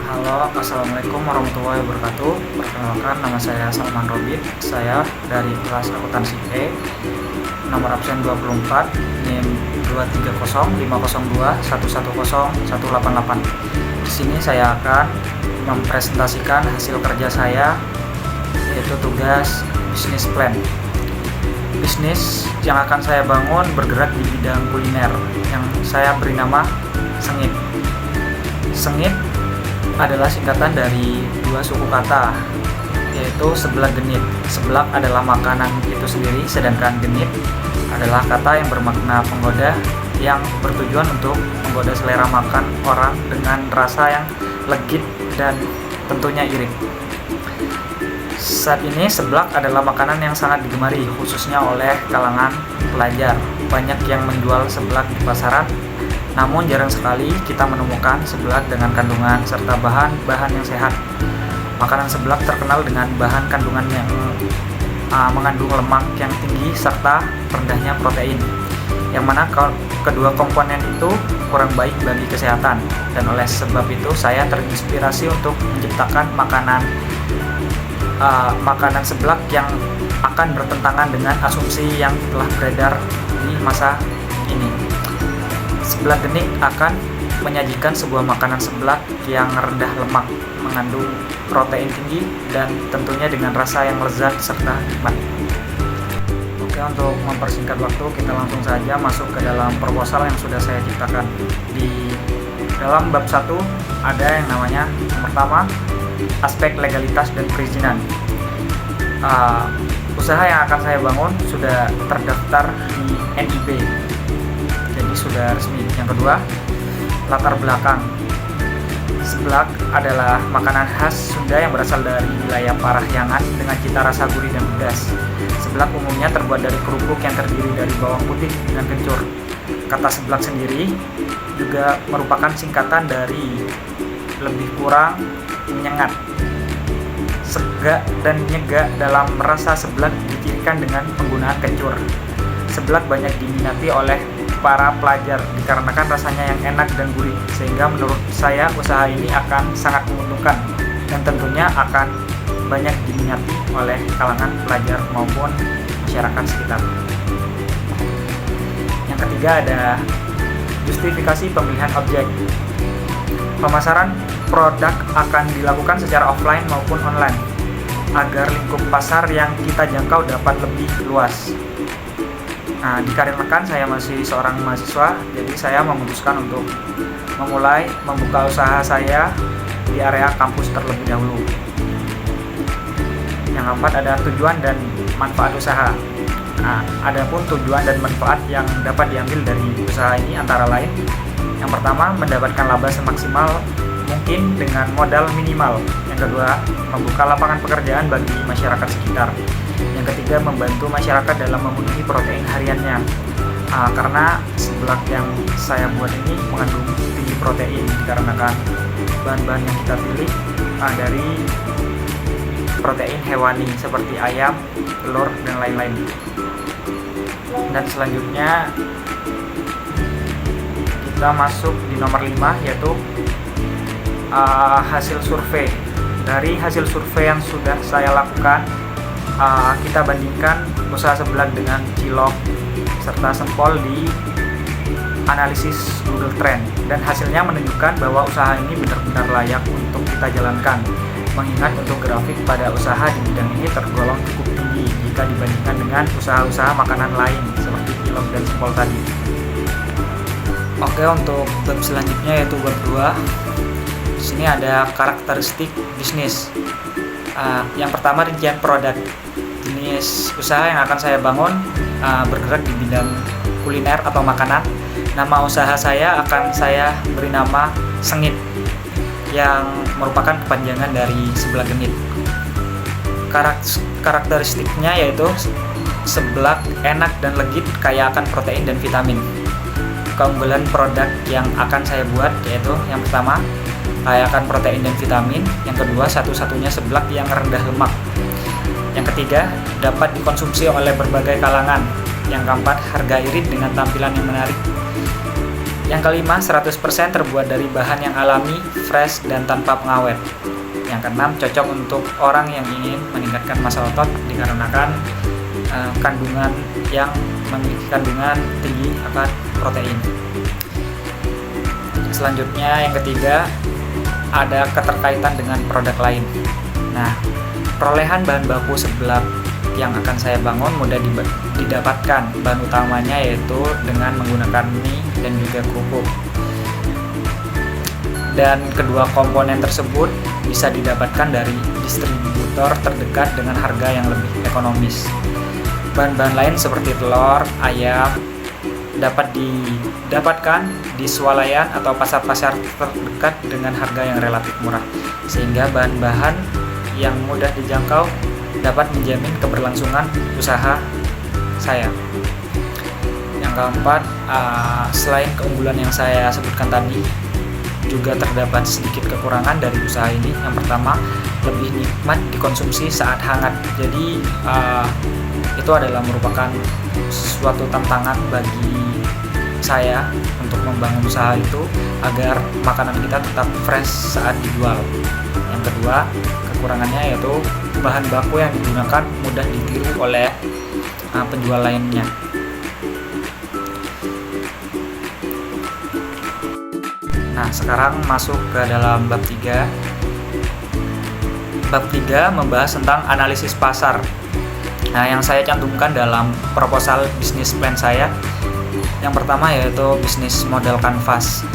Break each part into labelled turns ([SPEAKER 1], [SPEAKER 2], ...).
[SPEAKER 1] Halo, Assalamualaikum warahmatullahi wabarakatuh. Perkenalkan, nama saya Salman Robin. Saya dari kelas akuntansi E, nomor absen 24, NIM 2305002110188. Di sini saya akan mempresentasikan hasil kerja saya, yaitu tugas bisnis plan. Bisnis yang akan saya bangun bergerak di bidang kuliner, yang saya beri nama Sengit. Sengit adalah singkatan dari dua suku kata, yaitu seblak genit. Seblak adalah makanan itu sendiri, sedangkan genit adalah kata yang bermakna penggoda, yang bertujuan untuk menggoda selera makan orang dengan rasa yang legit dan tentunya irit. Saat ini seblak adalah makanan yang sangat digemari, khususnya oleh kalangan pelajar. Banyak yang menjual seblak di pasaran, namun jarang sekali kita menemukan seblak dengan kandungan serta bahan-bahan yang sehat. Makanan seblak terkenal dengan bahan kandungan yang mengandung lemak yang tinggi serta rendahnya protein, yang mana kedua komponen itu kurang baik bagi kesehatan. Dan oleh sebab itu saya terinspirasi untuk menciptakan makanan seblak yang akan bertentangan dengan asumsi yang telah beredar di masa ini. Seblak genit akan menyajikan sebuah makanan seblak yang rendah lemak, mengandung protein tinggi, dan tentunya dengan rasa yang lezat serta nikmat. Oke, untuk mempersingkat waktu, kita langsung saja masuk ke dalam proposal yang sudah saya ciptakan. Di dalam bab 1 ada yang namanya, yang pertama, aspek legalitas dan perizinan. Usaha yang akan saya bangun sudah terdaftar di NIB, jadi sudah resmi. Yang kedua, latar belakang. Seblak adalah makanan khas Sunda yang berasal dari wilayah Parahyangan dengan cita rasa gurih dan pedas. Seblak umumnya terbuat dari kerupuk yang terdiri dari bawang putih dengan kencur. Kata seblak sendiri juga merupakan singkatan dari lebih kurang menyengat. Sega dan nyega dalam rasa seblak dicirikan dengan penggunaan kencur. Seblak banyak diminati oleh para pelajar dikarenakan rasanya yang enak dan gurih, sehingga menurut saya usaha ini akan sangat menguntungkan dan tentunya akan banyak diminati oleh kalangan pelajar maupun masyarakat sekitar. Yang ketiga ada justifikasi pemilihan objek. Pemasaran produk akan dilakukan secara offline maupun online agar lingkup pasar yang kita jangkau dapat lebih luas. Nah, dikarenakan saya masih seorang mahasiswa, jadi saya memutuskan untuk memulai membuka usaha saya di area kampus terlebih dahulu. Yang keempat ada tujuan dan manfaat usaha. Nah, adapun tujuan dan manfaat yang dapat diambil dari usaha ini antara lain, yang pertama, mendapatkan laba semaksimal mungkin dengan modal minimal. Yang kedua, membuka lapangan pekerjaan bagi masyarakat sekitar. Yang ketiga, membantu masyarakat dalam memenuhi protein hariannya. Karena seblak yang saya buat ini mengandung tinggi protein dikarenakan bahan-bahan yang kita pilih dari protein hewani seperti ayam, telur, dan lain-lain. Dan selanjutnya kita masuk di nomor 5, yaitu hasil survei. Dari hasil survei yang sudah saya lakukan, kita bandingkan usaha seblak dengan cilok serta sempol di analisis Google Trend, dan hasilnya menunjukkan bahwa usaha ini benar-benar layak untuk kita jalankan, mengingat untuk grafik pada usaha di bidang ini tergolong cukup tinggi jika dibandingkan dengan usaha-usaha makanan lain seperti cilok dan sempol tadi. Oke, untuk bab selanjutnya yaitu bab 2. Di sini ada karakteristik bisnis. Yang pertama, rincian produk. Jenis usaha yang akan saya bangun bergerak di bidang kuliner atau makanan. Nama usaha saya akan saya beri nama Sengit, yang merupakan kepanjangan dari seblak genit. Karakteristiknya yaitu seblak enak dan legit, kaya akan protein dan vitamin. Keunggulan produk yang akan saya buat yaitu yang pertama, kaya akan protein dan vitamin. Yang kedua, satu-satunya seblak yang rendah lemak. Yang ketiga, dapat dikonsumsi oleh berbagai kalangan. Yang keempat, harga irit dengan tampilan yang menarik. Yang kelima, 100% terbuat dari bahan yang alami, fresh, dan tanpa pengawet. Yang keenam, cocok untuk orang yang ingin meningkatkan massa otot dikarenakan kandungan yang memiliki kandungan tinggi akan protein. Selanjutnya, yang ketiga, ada keterkaitan dengan produk lain. Nah, perolehan bahan baku seblak yang akan saya bangun mudah didapatkan. Bahan utamanya yaitu dengan menggunakan mie dan juga kerupuk. Dan kedua komponen tersebut bisa didapatkan dari distributor terdekat dengan harga yang lebih ekonomis. Bahan-bahan lain seperti telur, ayam dapat didapatkan di swalayan atau pasar-pasar terdekat dengan harga yang relatif murah, sehingga bahan-bahan yang mudah dijangkau dapat menjamin keberlangsungan usaha saya. Yang keempat, selain keunggulan yang saya sebutkan tadi, juga terdapat sedikit kekurangan dari usaha ini. Yang pertama, lebih nikmat dikonsumsi saat hangat. Jadi itu adalah merupakan suatu tantangan bagi saya untuk membangun usaha itu agar makanan kita tetap fresh saat dijual. Yang kedua, kekurangannya yaitu bahan baku yang digunakan mudah ditiru oleh penjual lainnya. Nah, sekarang masuk ke dalam bab 3. Bab 3 membahas tentang analisis pasar. Nah, yang saya cantumkan dalam proposal bisnis plan saya, yang pertama yaitu bisnis model kanvas.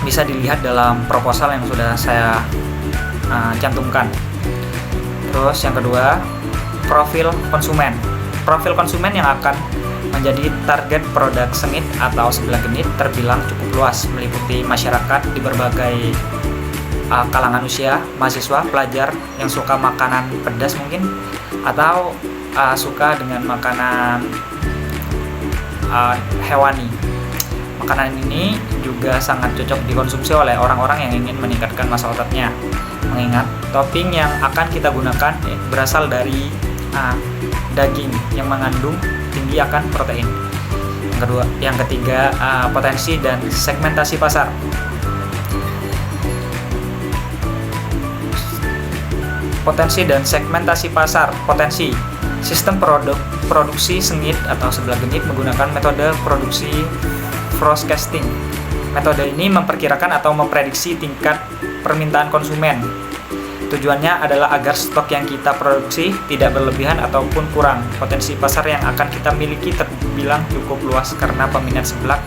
[SPEAKER 1] Bisa dilihat dalam proposal yang sudah saya cantumkan. Terus yang kedua, profil konsumen. Profil konsumen yang akan menjadi target produk sengit atau sebelah genit terbilang cukup luas, meliputi masyarakat di berbagai kalangan usia, mahasiswa, pelajar yang suka makanan pedas mungkin, atau suka dengan makanan hewani. Makanan ini juga sangat cocok dikonsumsi oleh orang-orang yang ingin meningkatkan massa ototnya, mengingat topping yang akan kita gunakan berasal dari daging yang mengandung tinggi akan protein. Yang ketiga, potensi dan segmentasi pasar. Potensi dan segmentasi pasar. Potensi, sistem produksi sengit atau sebelah genit menggunakan metode produksi forecasting. Metode ini memperkirakan atau memprediksi tingkat permintaan konsumen. Tujuannya adalah agar stok yang kita produksi tidak berlebihan ataupun kurang. Potensi pasar yang akan kita miliki terbilang cukup luas karena peminat seblak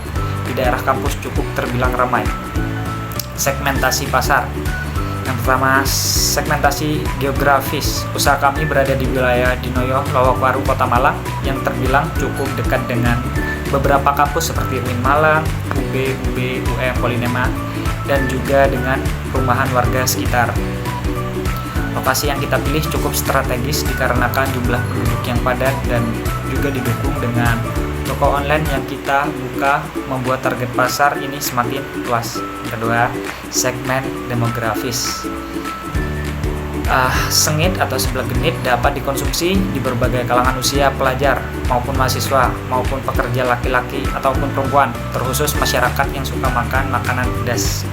[SPEAKER 1] di daerah kampus cukup terbilang ramai. Segmentasi pasar. Yang pertama, segmentasi geografis. Usaha kami berada di wilayah Dinoyo, Lowokwaru, Kota Malang yang terbilang cukup dekat dengan beberapa kampus seperti UIN Malang, UB, UM, Polinema, dan juga dengan perumahan warga sekitar. Lokasi yang kita pilih cukup strategis dikarenakan jumlah penduduk yang padat dan juga didukung dengan toko online yang kita buka membuat target pasar ini semakin luas. Yang kedua, segmen demografis. Sengit atau sebelah genit dapat dikonsumsi di berbagai kalangan usia, pelajar maupun mahasiswa maupun pekerja laki-laki ataupun perempuan, terkhusus masyarakat yang suka makan makanan pedas.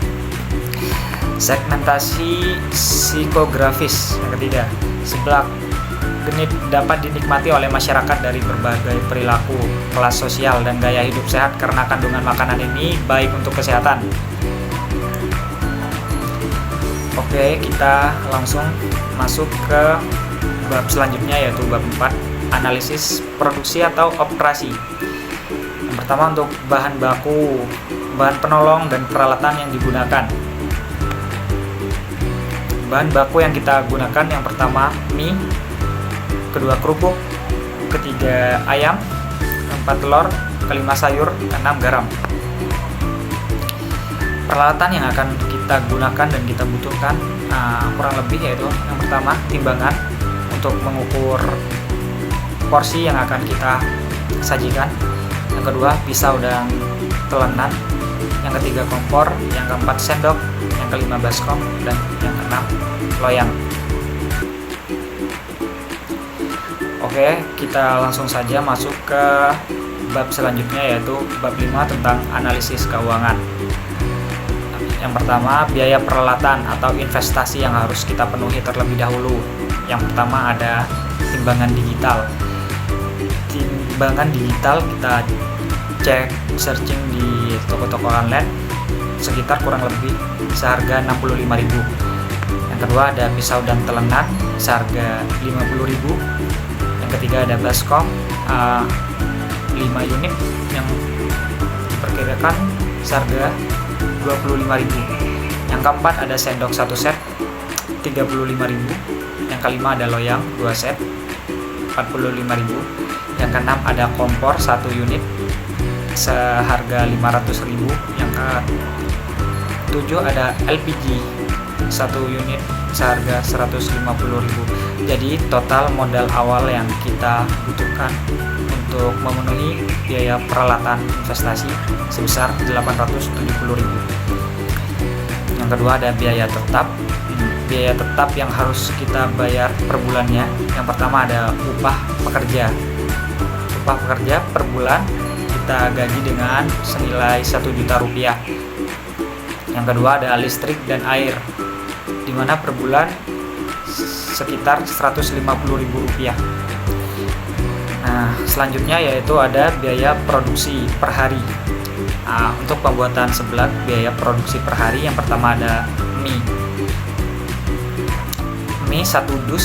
[SPEAKER 1] Segmentasi psikografis. Yang ketiga, seblak genit dapat dinikmati oleh masyarakat dari berbagai perilaku, kelas sosial, dan gaya hidup sehat karena kandungan makanan ini baik untuk kesehatan. Oke, kita langsung masuk ke bab selanjutnya yaitu bab 4, analisis produksi atau operasi. Yang pertama, untuk bahan baku, bahan penolong, dan peralatan yang digunakan. Bahan baku yang kita gunakan yang pertama mie, kedua kerupuk, ketiga ayam, keempat telur, kelima sayur, keenam garam. Peralatan yang akan kita gunakan dan kita butuhkan kurang lebih yaitu yang pertama timbangan untuk mengukur porsi yang akan kita sajikan, yang kedua pisau dan telenan, yang ketiga kompor, yang keempat sendok, yang kelima baskom, dan yang keenam loyang. Oke, kita langsung saja masuk ke bab selanjutnya, yaitu bab 5 tentang analisis keuangan. Yang pertama, biaya peralatan atau investasi yang harus kita penuhi terlebih dahulu. Yang pertama ada timbangan digital. Timbangan digital kita cek searching di toko-toko online sekitar kurang lebih seharga 65.000. Yang kedua ada pisau dan telenan seharga 50.000. Yang ketiga ada baskom 5 unit yang diperkirakan seharga 25.000. Yang keempat ada sendok 1 set 35.000. Yang kelima ada loyang 2 set 45.000. Yang keenam ada kompor 1 unit seharga 500.000. Yang ketujuh ada LPG 1 unit seharga 150.000. Jadi total modal awal yang kita butuhkan untuk memenuhi biaya peralatan investasi sebesar 870.000. Yang kedua ada biaya tetap. Biaya tetap yang harus kita bayar per bulannya. Yang pertama ada upah pekerja. Upah pekerja per bulan kita gaji dengan senilai 1 juta rupiah. Yang kedua ada listrik dan air, di mana per bulan sekitar 150.000 rupiah. Nah, selanjutnya yaitu ada biaya produksi per hari. Untuk pembuatan seblak biaya produksi per hari, yang pertama ada mie. Mie 1 dus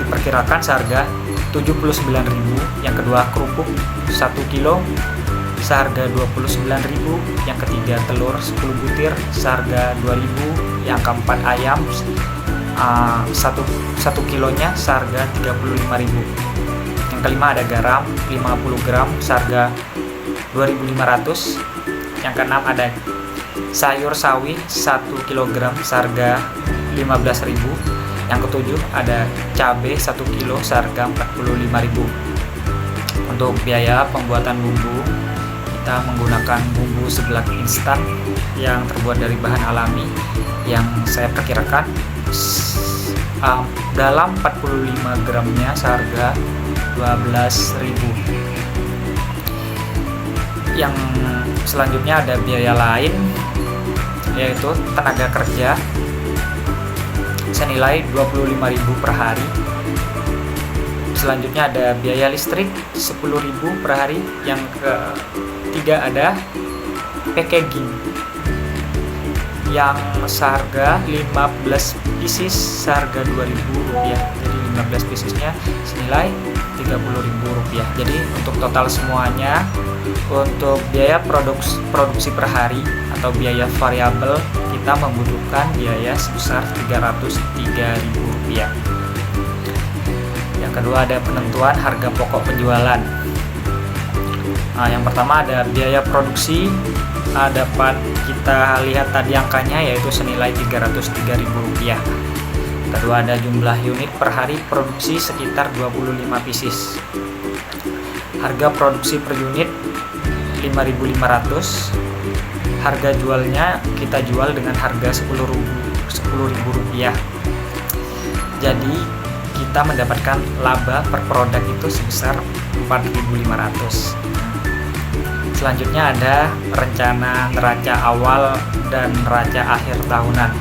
[SPEAKER 1] diperkirakan seharga 79.000. Yang kedua kerupuk 1 kilo seharga 29.000. Yang ketiga telur 10 butir seharga 2.000. Yang keempat ayam 1 kilonya seharga 35.000. Yang kelima ada garam 50 gram seharga 2.500. Yang keenam ada sayur sawi 1 kg seharga 15.000. Yang ketujuh ada cabai 1 kilo seharga 45.000. Untuk biaya pembuatan bumbu, kita menggunakan bumbu seblak instan yang terbuat dari bahan alami yang saya perkirakan dalam 45 gramnya seharga 12.000. Yang selanjutnya ada biaya lain, yaitu tenaga kerja senilai 25.000 per hari. Selanjutnya ada biaya listrik 10.000 per hari. Yang ketiga ada packaging yang seharga 15 pieces seharga 2.000 rupiah. Jadi 15 piecesnya senilai 30.000 rupiah. Jadi untuk total semuanya, untuk biaya produksi per hari atau biaya variabel, kita membutuhkan biaya sebesar 303.000 rupiah. Yang kedua ada penentuan harga pokok penjualan. Yang pertama ada biaya produksi. Dapat kita lihat tadi angkanya, yaitu senilai 303.000 rupiah. Kedua ada jumlah unit per hari produksi sekitar 25 pieces. Harga produksi per unit 5.500. Harga jualnya kita jual dengan harga 10.000 rupiah. Jadi kita mendapatkan laba per produk itu sebesar 4.500. Selanjutnya ada rencana neraca awal dan neraca akhir tahunan.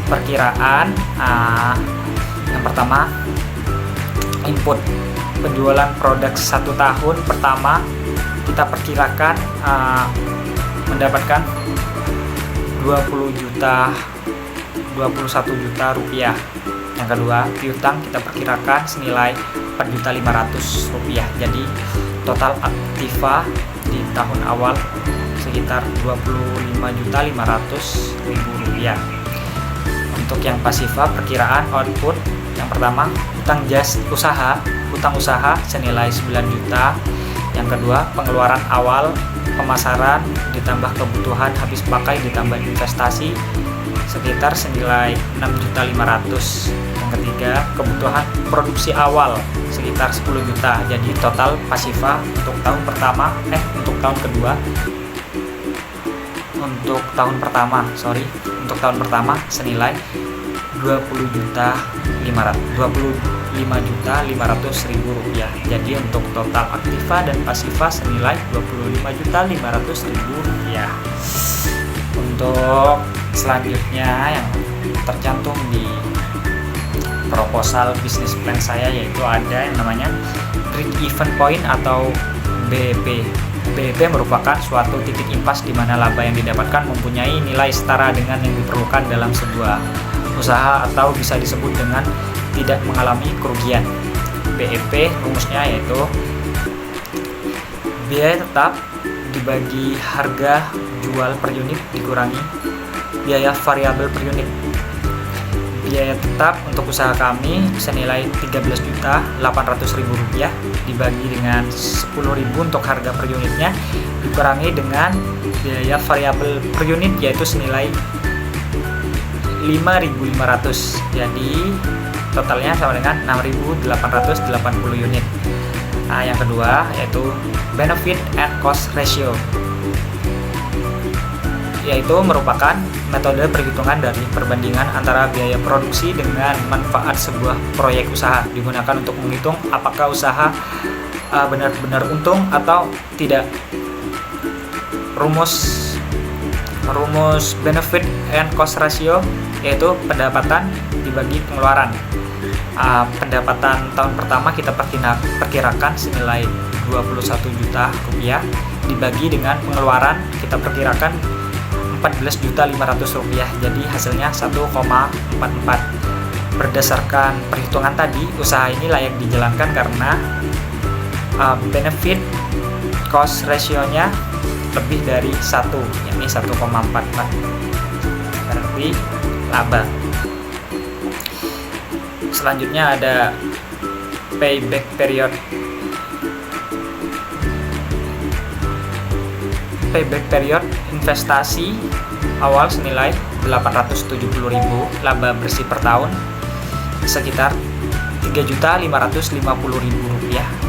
[SPEAKER 1] Perkiraan yang pertama, input penjualan produk 1 tahun pertama kita perkirakan mendapatkan 21 juta rupiah. Yang kedua, piutang kita perkirakan senilai 4.500.000 rupiah. Jadi total aktiva di tahun awal sekitar 25.500.000 rupiah. Untuk yang pasifa, perkiraan output yang pertama, utang usaha senilai 9 juta. Yang kedua, pengeluaran awal pemasaran ditambah kebutuhan habis pakai ditambah investasi sekitar senilai 6.500.000. Yang ketiga, kebutuhan produksi awal sekitar 10 juta. Jadi total pasifa untuk tahun pertama senilai 20.500.000 Rp5.500.000. Jadi untuk total aktiva dan pasiva senilai Rp25.500.000. Untuk selanjutnya yang tercantum di proposal bisnis plan saya yaitu ada yang namanya break even point atau BEP. BEP merupakan suatu titik impas di mana laba yang didapatkan mempunyai nilai setara dengan yang diperlukan dalam sebuah usaha atau bisa disebut dengan tidak mengalami kerugian. BEP rumusnya yaitu biaya tetap dibagi harga jual per unit dikurangi biaya variabel per unit. Biaya tetap untuk usaha kami senilai Rp13.800.000 dibagi dengan Rp10.000 untuk harga per unitnya dikurangi dengan biaya variabel per unit yaitu senilai Rp5.500. Jadi totalnya sama dengan 6.880 unit. Nah, yang kedua yaitu benefit and cost ratio, yaitu merupakan metode perhitungan dari perbandingan antara biaya produksi dengan manfaat sebuah proyek usaha, digunakan untuk menghitung apakah usaha benar-benar untung atau tidak. Rumus benefit and cost ratio yaitu pendapatan dibagi pengeluaran. Pendapatan tahun pertama kita perkirakan senilai Rp21 juta dibagi dengan pengeluaran kita perkirakan Rp14.500.000. Jadi hasilnya 1,44. Berdasarkan perhitungan tadi, usaha ini layak dijalankan karena benefit cost ratio-nya lebih dari 1, yakni 1,44. Berarti laba. Selanjutnya ada payback period. Payback period investasi awal senilai Rp870.000, laba bersih per tahun sekitar Rp3.550.000.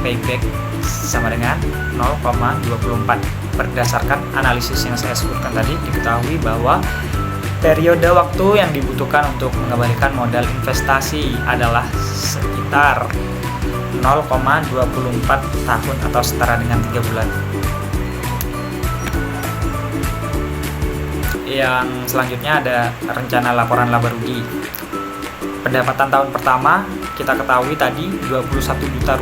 [SPEAKER 1] Payback sama dengan 0,24. Berdasarkan analisis yang saya sebutkan tadi, diketahui bahwa periode waktu yang dibutuhkan untuk mengembalikan modal investasi adalah sekitar 0,24 tahun atau setara dengan 3 bulan. Yang selanjutnya ada rencana laporan laba rugi. Pendapatan tahun pertama kita ketahui tadi Rp21 juta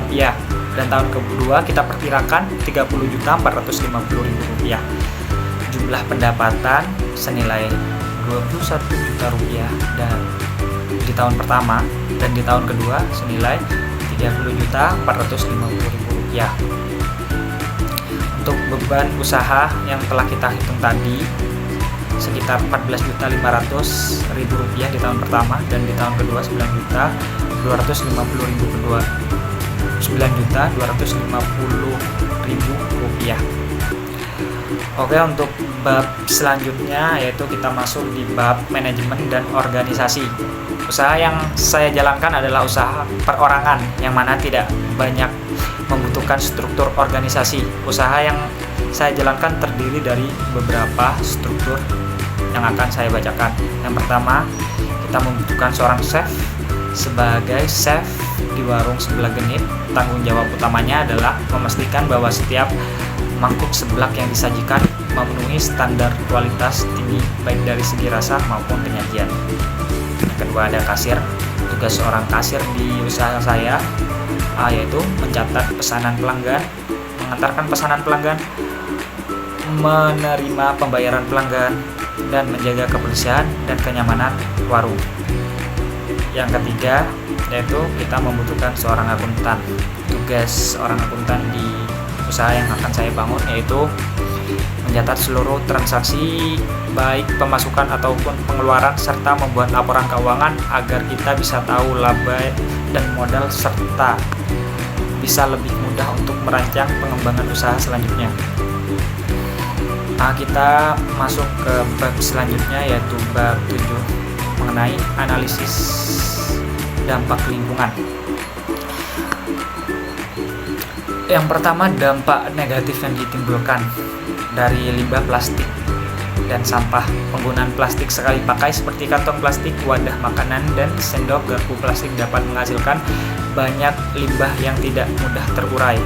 [SPEAKER 1] dan tahun kedua kita perkirakan Rp30.450.000. Jumlah pendapatan senilai Rp21 juta dan di tahun pertama dan di tahun kedua senilai Rp30.450.000. Untuk beban usaha yang telah kita hitung tadi sekitar Rp14.500.000 di tahun pertama dan di tahun kedua Rp9.250.000. Oke, untuk bab selanjutnya yaitu kita masuk di bab manajemen dan organisasi. Usaha yang saya jalankan adalah usaha perorangan yang mana tidak banyak membutuhkan struktur organisasi. Usaha yang saya jalankan terdiri dari beberapa struktur yang akan saya bacakan. Yang pertama, kita membutuhkan seorang chef. Sebagai chef di warung sebelah genit, tanggung jawab utamanya adalah memastikan bahwa setiap mangkuk seblak yang disajikan memenuhi standar kualitas tinggi baik dari segi rasa maupun penyajian. Yang kedua, ada kasir. Tugas seorang kasir di usaha saya yaitu mencatat pesanan pelanggan, mengantarkan pesanan pelanggan, menerima pembayaran pelanggan, dan menjaga kebersihan dan kenyamanan warung. Yang ketiga, yaitu kita membutuhkan seorang akuntan. Tugas seorang akuntan di usaha yang akan saya bangun yaitu mencatat seluruh transaksi baik pemasukan ataupun pengeluaran serta membuat laporan keuangan agar kita bisa tahu laba dan modal serta bisa lebih mudah untuk merancang pengembangan usaha selanjutnya. Kita masuk ke bab selanjutnya yaitu bab 7 mengenai analisis dampak lingkungan. Yang pertama, dampak negatif yang ditimbulkan dari limbah plastik. dan sampah. Penggunaan plastik sekali pakai seperti kantong plastik, wadah makanan, dan sendok garpu plastik dapat menghasilkan banyak limbah yang tidak mudah terurai.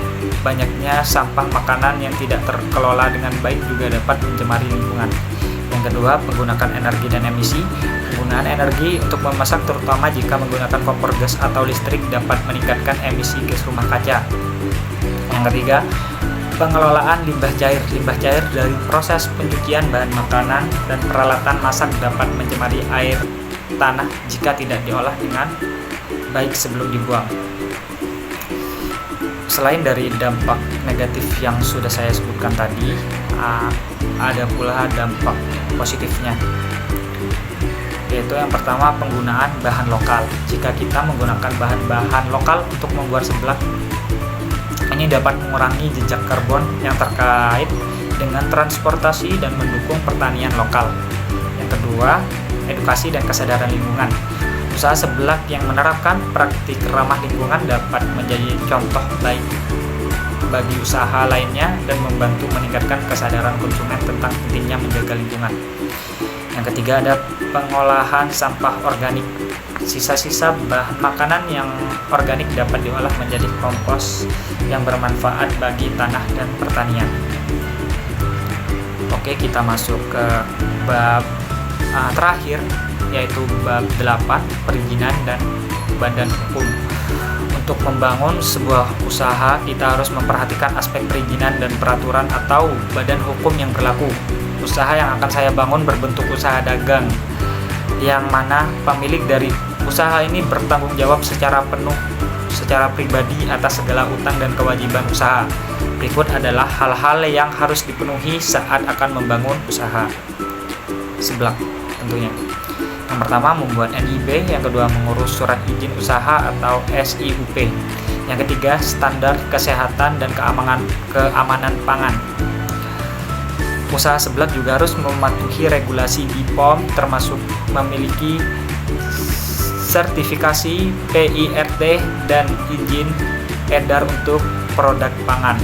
[SPEAKER 1] Banyaknya sampah makanan yang tidak terkelola dengan baik juga dapat mencemari lingkungan. Yang kedua, menggunakan energi dan emisi. Penggunaan energi untuk memasak, terutama jika menggunakan kompor gas atau listrik, dapat meningkatkan emisi gas rumah kaca. Yang ketiga, pengelolaan limbah cair. Limbah cair dari proses pencucian bahan makanan dan peralatan masak dapat mencemari air tanah jika tidak diolah dengan baik sebelum dibuang. Selain dari dampak negatif yang sudah saya sebutkan tadi, ada pula dampak positifnya, yaitu yang pertama, penggunaan bahan lokal. Jika kita menggunakan bahan-bahan lokal untuk membuat seblak, ini dapat mengurangi jejak karbon yang terkait dengan transportasi dan mendukung pertanian lokal. Yang kedua, edukasi dan kesadaran lingkungan. Usaha seblak yang menerapkan praktik ramah lingkungan dapat menjadi contoh baik bagi usaha lainnya dan membantu meningkatkan kesadaran konsumen tentang pentingnya menjaga lingkungan. Yang ketiga, ada pengolahan sampah organik. Sisa-sisa bahan makanan yang organik dapat diolah menjadi kompos yang bermanfaat bagi tanah dan pertanian. Oke, kita masuk ke bab terakhir, yaitu bab 8, perizinan dan badan hukum. Untuk membangun sebuah usaha, kita harus memperhatikan aspek perizinan dan peraturan atau badan hukum yang berlaku. Usaha yang akan saya bangun berbentuk usaha dagang, yang mana pemilik dari usaha ini bertanggung jawab secara penuh secara pribadi atas segala utang dan kewajiban usaha. Berikut adalah hal-hal yang harus dipenuhi saat akan membangun usaha seblak tentunya. Yang pertama, membuat NIB. Yang kedua, mengurus surat izin usaha atau SIUP. Yang ketiga, standar kesehatan dan keamanan pangan. Usaha seblak juga harus mematuhi regulasi BPOM, termasuk memiliki sertifikasi PIRT dan izin edar untuk produk pangan.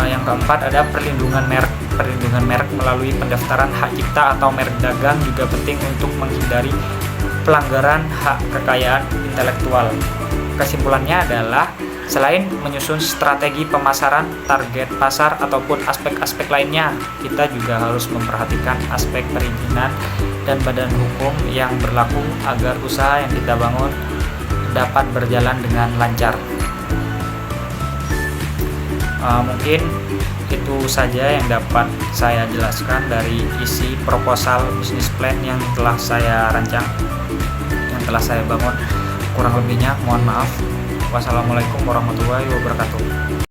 [SPEAKER 1] Yang keempat, ada perlindungan merek. Perlindungan merek melalui pendaftaran hak cipta atau merek dagang juga penting untuk menghindari pelanggaran hak kekayaan intelektual. Kesimpulannya adalah, selain menyusun strategi pemasaran, target pasar, ataupun aspek-aspek lainnya, kita juga harus memperhatikan aspek perizinan dan badan hukum yang berlaku agar usaha yang kita bangun dapat berjalan dengan lancar. Mungkin itu saja yang dapat saya jelaskan dari isi proposal bisnis plan yang telah saya rancang, yang telah saya bangun. Kurang lebihnya mohon maaf. Wassalamualaikum warahmatullahi wabarakatuh.